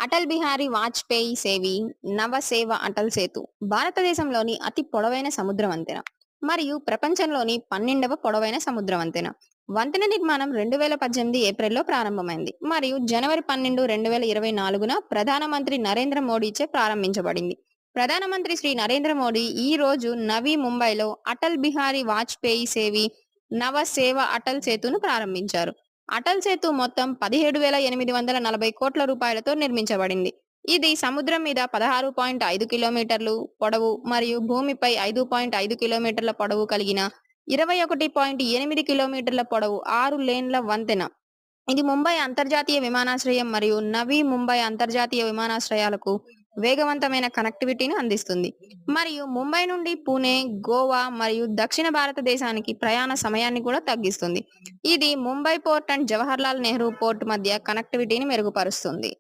అటల్ బిహారీ వాజ్పేయి సేవి నవసేవ అటల్ సేతు భారతదేశంలోని అతి పొడవైన సముద్ర వంతెన మరియు ప్రపంచంలోని 12వ పొడవైన సముద్ర వంతెన. వంతెన నిర్మాణం 2018 ఏప్రిల్లో ప్రారంభమైంది మరియు జనవరి 12, 2024న ప్రధానమంత్రి నరేంద్ర మోడీచే ప్రారంభించబడింది. ప్రధానమంత్రి శ్రీ నరేంద్ర మోడీ ఈ రోజు నవీ ముంబైలో అటల్ బిహారీ వాజ్పేయి సేవి నవసేవ అటల్ సేతును ప్రారంభించారు. అటల్ సేతు మొత్తం 17,840 కోట్ల రూపాయలతో నిర్మించబడింది. ఇది సముద్రం మీద 16.5 కిలోమీటర్లు పొడవు మరియు భూమిపై 5.5 కిలోమీటర్ల పొడవు కలిగిన 21.8 కిలోమీటర్ల పొడవు 6 లేన్ల వంతెన. ఇది ముంబై అంతర్జాతీయ విమానాశ్రయం మరియు నవీ ముంబై అంతర్జాతీయ విమానాశ్రయాలకు వేగవంతమైన కనెక్టివిటీని అందిస్తుంది మరియు ముంబై నుండి పూణే, గోవా మరియు దక్షిణ భారతదేశానికి ప్రయాణ సమయాన్ని కూడా తగ్గిస్తుంది. ఇది Mumbai port and Jawaharlal Nehru port మధ్య కనెక్టివిటీని మెరుగుపరుస్తుంది.